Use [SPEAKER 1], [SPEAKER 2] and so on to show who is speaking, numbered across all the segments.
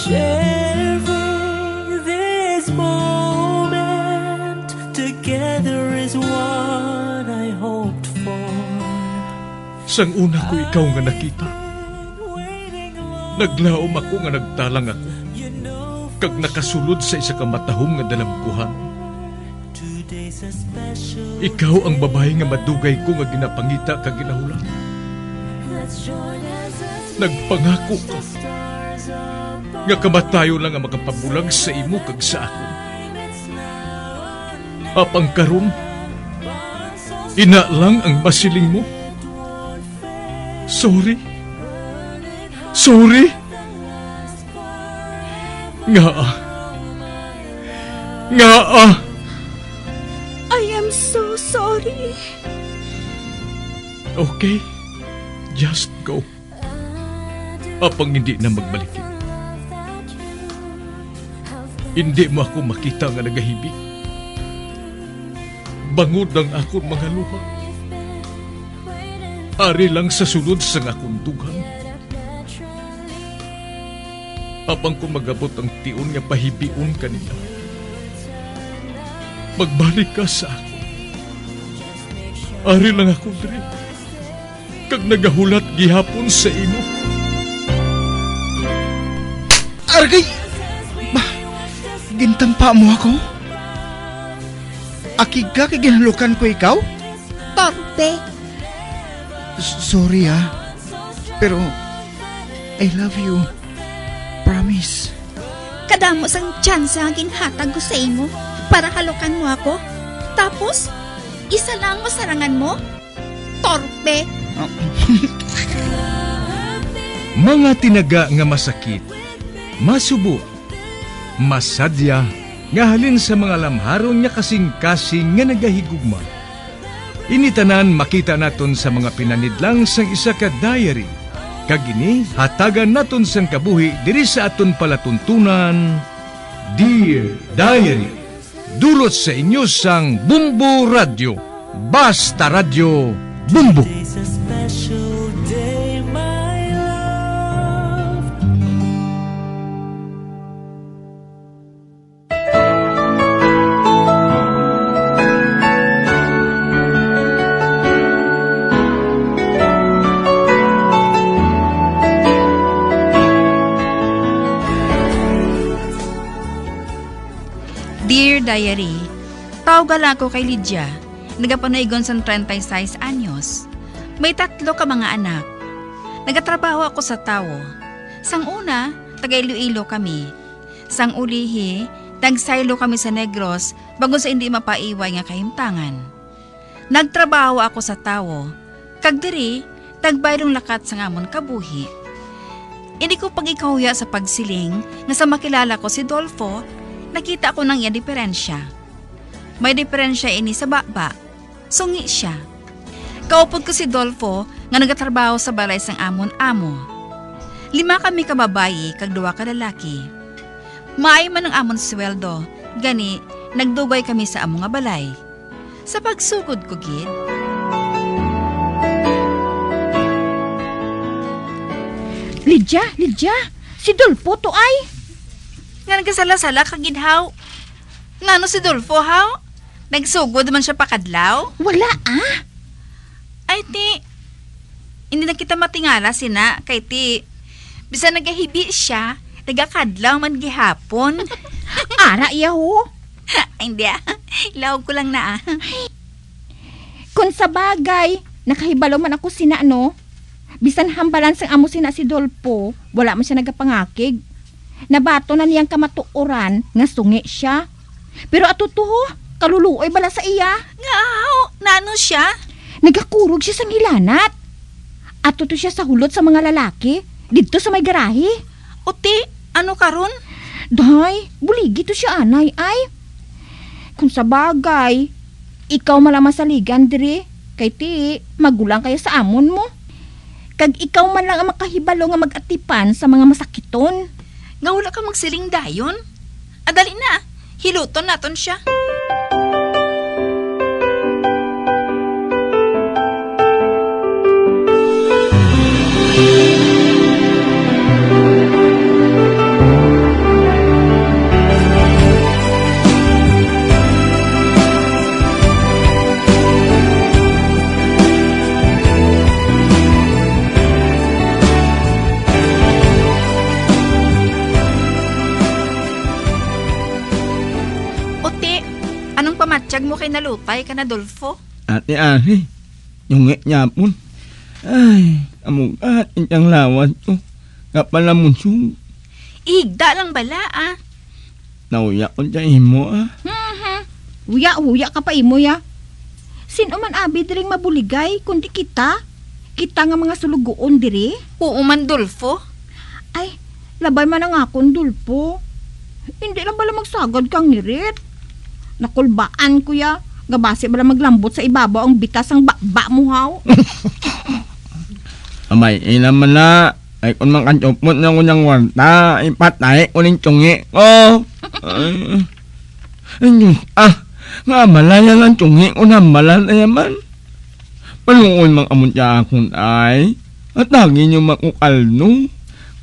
[SPEAKER 1] Sharing this moment together is what I hoped for.
[SPEAKER 2] Sang una ko ikaw nga nakita, naglaom ako nga nagtalang ako, kag nakasulod sa isa ka matahom nga dalagkuhan. Ikaw ang babae nga madugay ko nga ginapangita kag ginahulan. Nagpangako ka nga kamatayo lang ang makapabulag sa imo kag sa ako. Apang karon, ina lang ang masiling mo. Sorry. Sorry. Nga.
[SPEAKER 3] I am so sorry.
[SPEAKER 2] Okay, just go. Apang hindi na magbalikin. Hindi mo ako makita nga nagahibik. Bangod ang akong mga luha. Ari lang sa sulod sa akong dugang. Apang ko magabot ang tiun nga pahibiun kanila. Magbalik ka sa ako. Ari lang ako diri. Kag nagahulat gihapon sa imo.
[SPEAKER 4] Argay! Gintampa mo ako? Akig ka kay ginalukan ko ikaw?
[SPEAKER 3] Torpe.
[SPEAKER 4] Sorry pero I love you. Promise.
[SPEAKER 3] Kadamo sang tsansa ang ginhatag ko sa imo para halukan mo ako. Tapos, isa lang masarangan mo? Torpe.
[SPEAKER 2] Mga tinaga nga masakit, masubo, masadya, nga halin sa mga lamharon nga kasing-kasing nga nagahigugma. Initanan makita naton sa mga pinanidlang sang isa ka diary. Kagini, hatagan naton sang kabuhi diri sa aton palatuntunan, Dear Diary. Dulot sa inyo sang Bumbo Radio. Basta Radio Bumbo.
[SPEAKER 1] It's a special day, my love.
[SPEAKER 5] Dear Diary, tawag ako kay Lydia. Nagapanaygon sa 36 anyos. May 3 ka mga anak. Nagatrabaho ako sa Tawo. Sang una, taga Iloilo kami. Sang ulihi, tagsaylo kami sa Negros bago sa hindi mapaiway nga kahimtangan. Nagtrabaho ako sa Tawo. Kag diri, tagbayrong lakat sa ngamon kabuhi. Hindi ko pag-ikawya sa pagsiling nga sa makilala ko si Dolfo, nakita ko nang iya diferensya. May diferensya ini sa baba. Sungi siya. Kaupod ko si Dolfo nga nagatrabaho sa balay sang amon-amo. 5 kami kababayi kag 2 ka lalaki. Maay man ang amon sweldo, gani nagdugay kami sa among nga balay. Sa pagsugod ko gid,
[SPEAKER 3] Lydia, si Dolfo to ay.
[SPEAKER 5] nga nagkasala-sala kagidhaw. Ngano si Dolfo, haw? Nagsugod man siya pakadlaw?
[SPEAKER 3] Wala
[SPEAKER 5] Ay, ti, hindi na kita matingala sina, kay ti, bisa nagahibi siya, nagakadlaw man gihapon.
[SPEAKER 3] Ara yaho.
[SPEAKER 5] Ay, hindi ilawag ko lang na
[SPEAKER 3] Kung sa bagay, nakahibalo man ako sina no. Bisan hambalan sang amo sina si Dolfo, wala man siya nagapangakig. Nabato na niyang kamatuoran nga sungi siya. Pero atutuho, kaluluoy bala sa iya.
[SPEAKER 5] Nga, nano siya?
[SPEAKER 3] Nagakurog siya sang hilanat. Atuto siya sa hulot sa mga lalaki, dito sa may garahe.
[SPEAKER 5] O ti, ano karon?
[SPEAKER 3] Day, buligi to siya anay ay. Kung sa bagay, ikaw malamasaligan diri, kay ti, magulang kayo sa amon mo. Kag ikaw man lang ang makahibalo nga mag-atipan sa mga masakiton.
[SPEAKER 5] Nga wala ka magsiling dayon? Adali na, hiluton naton siya. tiyag mo kay nalupay ka na, Dolfo.
[SPEAKER 6] Ate Ari, yung nyapon. Ay, amugat intang lawas ko. Kapala munsong.
[SPEAKER 5] Igda lang bala, ah.
[SPEAKER 6] Nauya ko dyan mo
[SPEAKER 3] Huya ka pa imo ya. Sino man abi diring mabuligay kundi kita? Kita nga mga sulugoon diri.
[SPEAKER 5] Oo man, Dolfo.
[SPEAKER 3] Ay, labay man ang akong dulpo. Hindi lang bala magsagad kang nirit. Nakulbaan ko ya. Gabase bala maglambot sa ibabaw ang bitas ang bakba mo haw.
[SPEAKER 6] Amay, ilan man na. Ay, kung makachupot na ko ng warta, ipatay ko ng tsungi ko. Nga malaya lang tsungi ko na malaya man. Palungon mang amutya akong ay. At lagi nyo makukalno.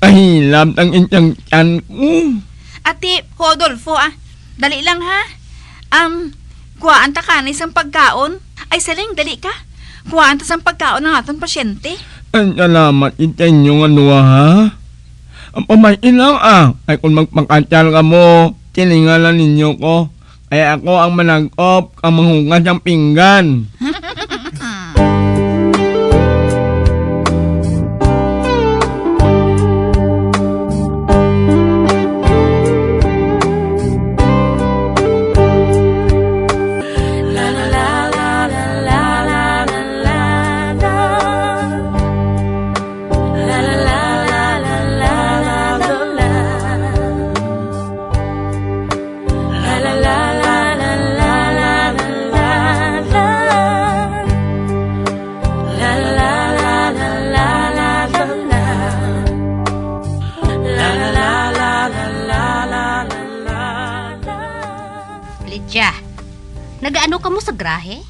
[SPEAKER 6] Kahilap ang inyang tiyan ko.
[SPEAKER 5] Ate, ho, Dolfo, ah. Dali lang, ha? Kuhaan ta ka na isang pagkaon. Ay, saling, dali ka. Kuhaan ta isang pagkaon ng atong pasyente.
[SPEAKER 6] Ang salamat itin yung ano ha. Ang pamay ilang ay kung magpangkatyal ka mo, tiningalan ninyo ko. Kaya ako ang managop, ang manghungas ng pinggan.
[SPEAKER 7] Lydia, nagaano ka mo sa grahe?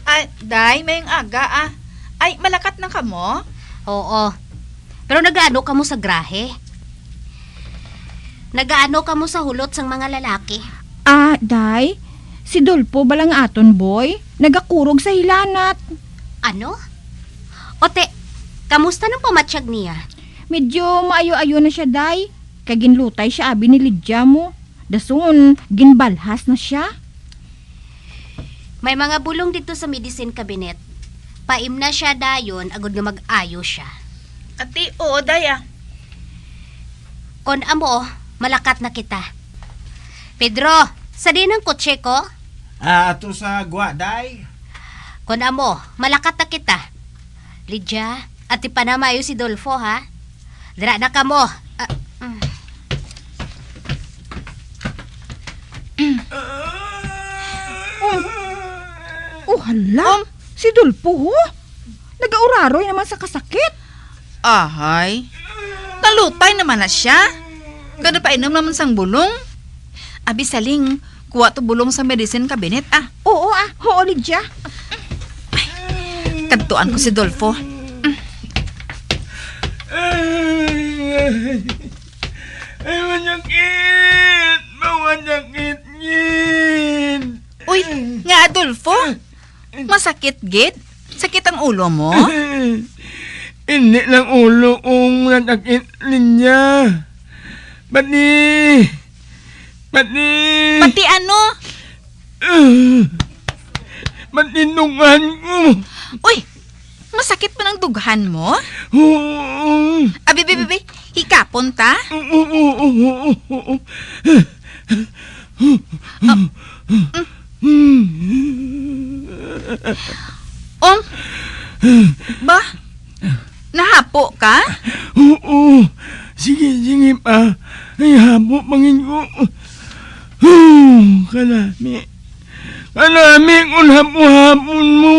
[SPEAKER 5] Ay, day, mayang aga, ah. Ay, malakat na ka mo?
[SPEAKER 7] Oo. Pero nagaano ka mo sa grahe? Nagaano ka mo sa hulot sang mga lalaki?
[SPEAKER 3] Day, si Dolpo balang aton boy, nagakurog sa hilanat.
[SPEAKER 7] Ano? Ote, kamusta nang pamatsyag niya?
[SPEAKER 3] Medyo maayo-ayo na siya, day. Kaginlutay siya abi ni Lydia mo. Dasun, ginbalhas na siya.
[SPEAKER 7] May mga bulong dito sa medicine cabinet. Paim na siya dayon, agad nga mag-ayo siya.
[SPEAKER 5] Ate, oo, day, ah.
[SPEAKER 7] Kon amo, malakat na kita. Pedro, sa din ang kotse ko?
[SPEAKER 8] Ato sa Guaday.
[SPEAKER 7] Kon amo, malakat na kita. Lydia, at ipanamayo si Dolfo, ha? Dira na ka mo.
[SPEAKER 3] Hala, si Dolpo ho? Nagauraroy naman sa kasakit.
[SPEAKER 5] Ahay. Nalutay naman na siya. Kada pa inom naman sang bulong. Abi saling, kuha to bulong sa medicine cabinet, ah.
[SPEAKER 3] Oo oo Lydia.
[SPEAKER 5] Kadtuan ko si Dolfo.
[SPEAKER 6] Ay, manyakit! Manyakit ngin!
[SPEAKER 5] Uy, nga Adolfo. Masakit, gid? Sakit ang ulo mo?
[SPEAKER 6] Hindi lang ulo kong nasakit niya. Pati...
[SPEAKER 5] Pati ano?
[SPEAKER 6] Pati dungan ko.
[SPEAKER 5] Uy, masakit pa ng dughan mo?
[SPEAKER 6] Oo.
[SPEAKER 5] Abi, hikapon ta? Ba? Nahapo ka?
[SPEAKER 6] Oo. Sige pa. Ay, habo pangin ko. Kalami kung hapo-hapon mo.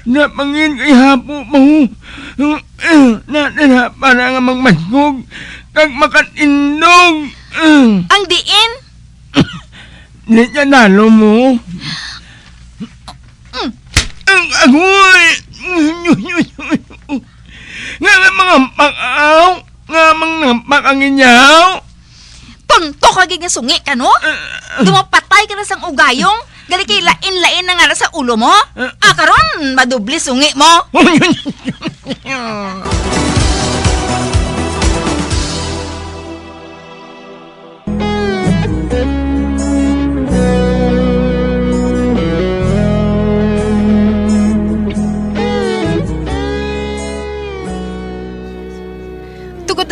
[SPEAKER 6] Napangin kay hapo mo. Para nga magmasgog. Kag makatindog.
[SPEAKER 5] Ang diin?
[SPEAKER 6] Hindi niya nalo mo. Ang agoy. Nga mga pakaw. Nga mga pakang inyaw.
[SPEAKER 5] Tonto ka gig nga sungi ka, no? Dumapatay ka na sang ugayong. Gali kay lain-lain na nga na sa ulo mo. Karon, madubli sungi mo.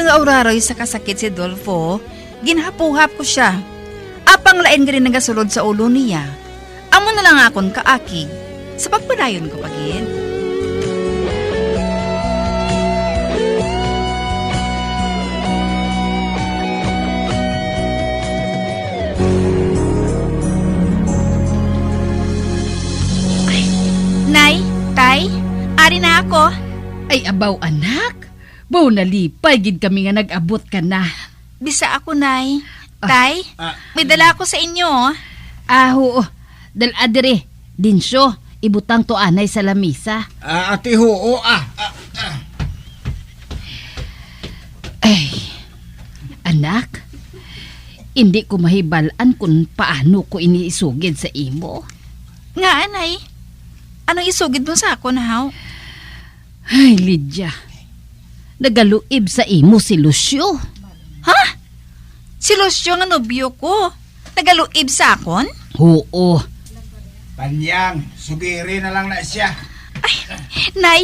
[SPEAKER 5] nga uraroy sa kasakit si Dolfo, ginhapuhap ko siya. Apang lain ka rin nagasulod sa ulo niya. Amo na lang akon kaakig. Sa pagpadayon ko pagin. Nay, tay, ari na ako.
[SPEAKER 9] Ay abaw anak, baw nalipay gid kami nga nag-abot ka na.
[SPEAKER 5] Bisa ako, nay. Tay, may dala ako sa inyo.
[SPEAKER 9] Aho, daladire, dinsyo, ibutang to anay sa lamisa.
[SPEAKER 8] Ate Ho,
[SPEAKER 9] Ay, anak, hindi ko mahibalaan kung paano ko iniisugid sa imo.
[SPEAKER 5] Nga, anay. Anong isugid mo sa ako na, haw?
[SPEAKER 9] Ay, Lydia, nagaluib sa imo si Lucio.
[SPEAKER 5] Ha? Si Lucio nga nobyo ko. Nagaluib sa akon?
[SPEAKER 9] Oo,
[SPEAKER 8] Panyang, sugiri na lang na siya.
[SPEAKER 5] Ay, nay,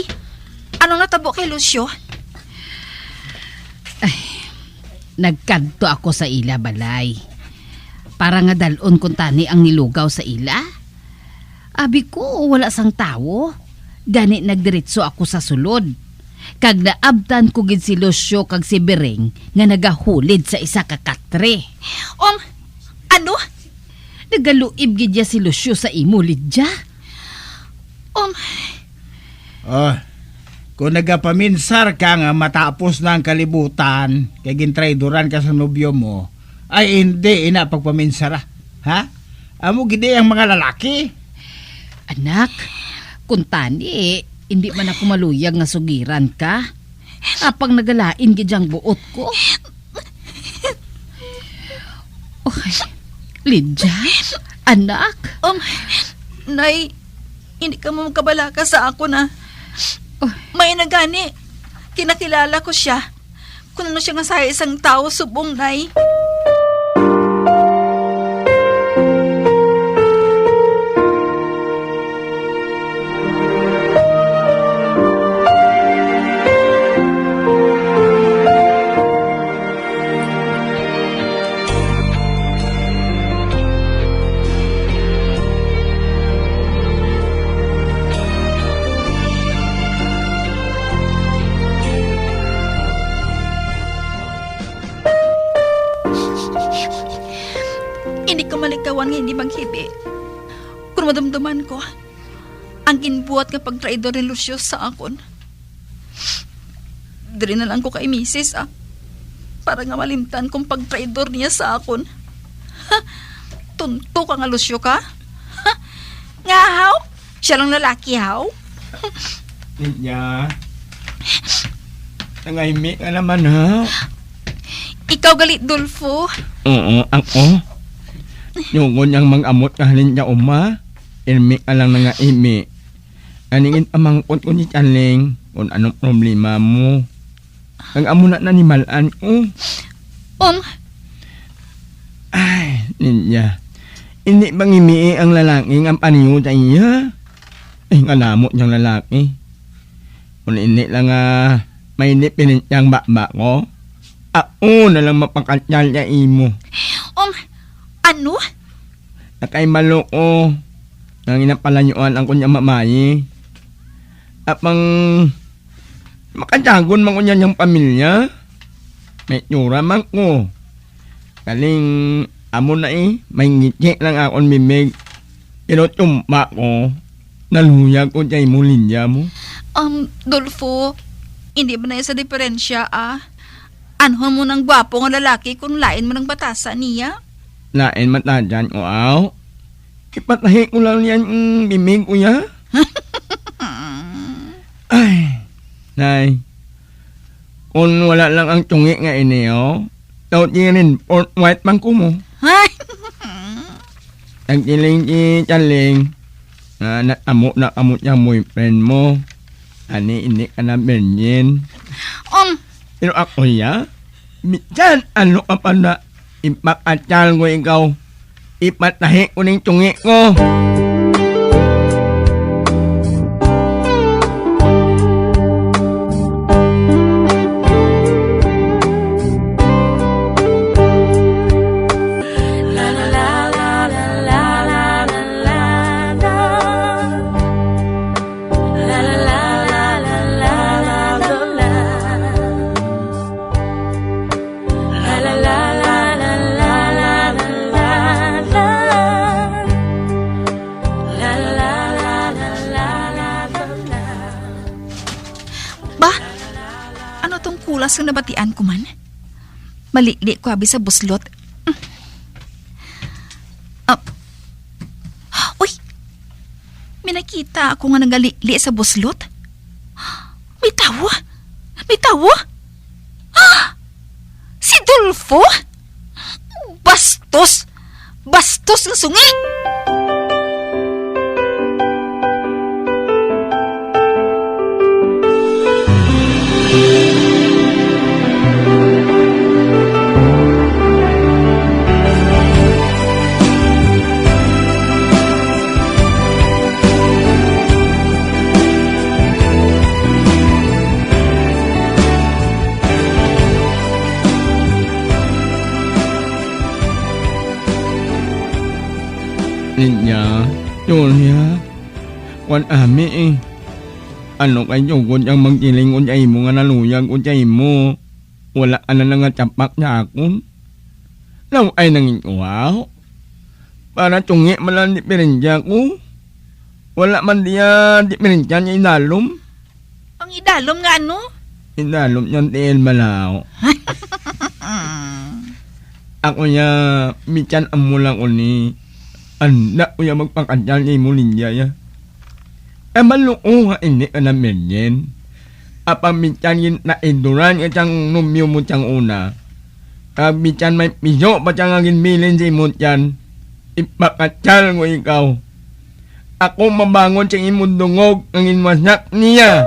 [SPEAKER 5] anong natabo kay Lucio?
[SPEAKER 9] nagkadto ako sa ila balay. Para nga dalon kung tani ang nilugaw sa ila. Abi ko, wala sang tawo. Gani nagdiretso ako sa sulod. Kag naabtan ko gid si Lucio kag si Bering nga nagahulid sa isa ka katre.
[SPEAKER 5] Ano?
[SPEAKER 9] Nagaluib gid ya si Lucio sa imo, Lydia.
[SPEAKER 8] Kung nagapaminsar ka nga matapos na ang kalibutan, kay gintraidoran ka sa nobyo mo, ay hindi ina pagpaminsara. Ha? Amo gidi ang mga lalaki.
[SPEAKER 9] Anak, kung tani, hindi man ako maluyag nga sugiran ka. Apang nagalain gid ang buot ko. Okay. Lydia, anak.
[SPEAKER 5] Nay, hindi ka mo magkabalaka sa ako na. May nagani. Kinakilala ko siya. Kung ano siya nga sa isang tao, subong, nay. Hindi ko malikawan nga hindi maghibi. Kung madamdaman ko, ang ginbuhat nga pagtraidor ni Lucio sa akon. Diri na lang ko kay misis, para nga malimtan kung pagtraidor niya sa akon. Ha? Tunto ka nga, Lucio ka? Ha? Nga, haw? Siya lang lalaki, haw?
[SPEAKER 6] Lydia, nangahimi ka naman, ha?
[SPEAKER 5] Ikaw galit, Dolfo.
[SPEAKER 6] Oo, ako. Yung niyang mang-amot ka halin niya uma, ilmi ka lang nga imi. Aningin amangkot ko ni Chanling kung anong problema mo. Ang amo na nanimalaan ko. Ay, Lydia, hindi bang imi ang lalaki ang paniyo sa iya? Ay, ngalamot niyang lalaki. Kung hindi lang may nipinit niyang bakba ko, ako na lang mapakatyal niya imo.
[SPEAKER 5] Ano?
[SPEAKER 6] Nakay malo ko. Nang inapalanyuan ang kunya mamayi. Apang makadyagon man kunya niyang pamilya. May tsura man ko. Kaling amo na may ngiti lang akong mimig. Pero tumpa ko. Naluyag ko dyan mo linya mo.
[SPEAKER 5] Dolfo, hindi ba na sa diferensya, Anhon mo ng gwapo nga lalaki kung lain mo ng batasa niya?
[SPEAKER 6] Lain mata dyan o aw. Ipatahi ko lang yan bimig ko ya. Ay, nay. Kung wala lang ang tungi nga ini daw rin port white man ko mo. Nagdiling Chanling na natamot na kamot yung boyfriend mo. Ani hindi ka na benyin. Pero ako ya, minsan ano ka pa na ipakatyal ko ikaw. Ipatahi ko ng tungi ko.
[SPEAKER 5] Ba? Ano tong kulas kung nabatian ko man? Malili ko abi sa buslot. Uy! May nakita ako nga nagalili sa buslot. May tawa! May tawa! Si Dolfo? Bastos! Bastos ng sungi!
[SPEAKER 6] Linya, Julia, kwan ami eh. Ano kayo kung yung magkiling unyay mo nga naluyag unyay mo? Wala ka na nga tapak niya akon. Law ay nanging wow. Para tungi malang di pirindya ko. Wala man diya di pirindya niya inalom.
[SPEAKER 5] Ang idalom nga ano?
[SPEAKER 6] Inalom niyang tiil malaw. Ako niya, mityan amulang ko ni. Anak ko yung magpakadyan niya mo niya ya. Maluko nga hindi ka na menyen. Apamityan yin na induran itang numyo mo tiyang una. Mityan may piso pa tiyang agin milin si mo tiyan. Ipakadyal ko ikaw. Ako mabangon sa imong dungog ang inwasak niya.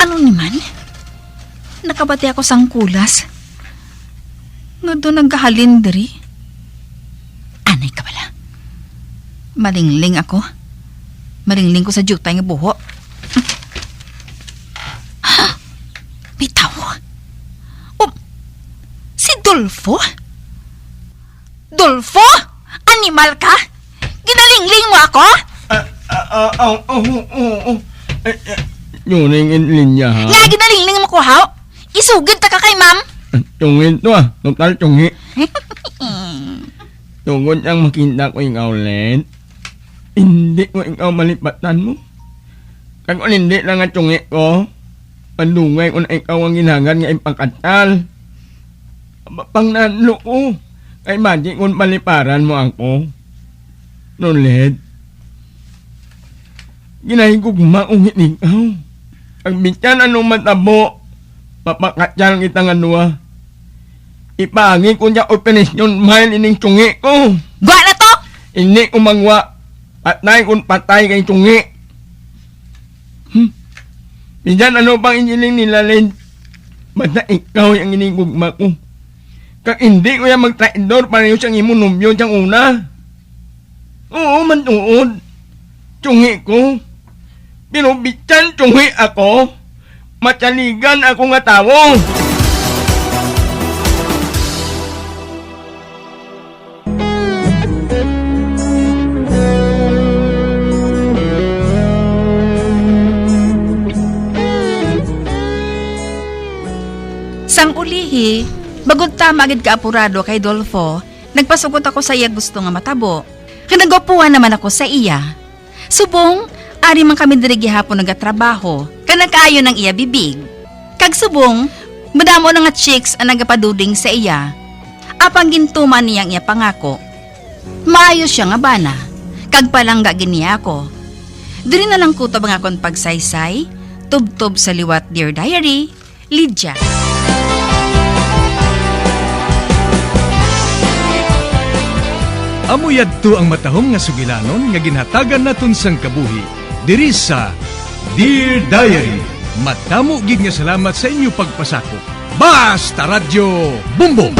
[SPEAKER 5] Ano naman? Nakabati ako sang kulas. Nga doon nagkahalin diri. Anay ka pala. Malingling ako. Malingling ko sa jutay nga buho. May tao. Si Dolfo? Dolfo? Animal ka? Ginalingling mo ako?
[SPEAKER 6] Yun ang linya ha.
[SPEAKER 5] Nga ginalingling mo ko haw? Isugid ta ka kay ma'am?
[SPEAKER 6] Tungin to ah. Total tungi. Tungod ang makita ko yung ulit. Hindi ko ikaw malipatan mo. Kung hindi lang ang tungi ko, pandungay ko na ikaw ang ginangan nga ipangkatal. Pang nanlo ko. Kay madi kung paliparan mo ako. Nulit. Ginahigugma ungit ikaw. Ang bityan anong matabo, papakatyang kitang anwa. Ipangi ko niya operation mahal ining tungi ko.
[SPEAKER 5] Gwa na to!
[SPEAKER 6] Hindi ko mangwa. Patay kung patay kay tungi. Bityan ano bang inyiling nilalin? Basta ikaw yung inigugma ko. Kag hindi ko yung mag-traidor para yung siyang imunumyo siyang una. Oo, mantuod. Tungi ko. Pero bityan tungi ako, mataligan ako nga tao.
[SPEAKER 5] Sang ulihi, bagod tama agad ka apurado kay Dolfo, nagpasugot ako sa iya gusto nga matabo. Kanagapuan naman ako sa iya. Subong, ari man kami diri gihapon nagatrabaho, kanakaayo ng iya bibig. Kag subong, madamo na nga chicks ang nagapaduding sa iya. Apang gintuman niyang iya pangako. Maayos siya nga bana, kag palangga giniya ako. Diri na lang kutob ang akong pagsaysay, tubtob sa liwat Dear Diary, Lydia.
[SPEAKER 2] Amuyad to ang matahong nga sugilanon nga ginhatagan naton sang kabuhi. Diri sa Dear Diary. Matamo gid nga salamat sa inyo pagpasakop. Basta Radyo Bumbong!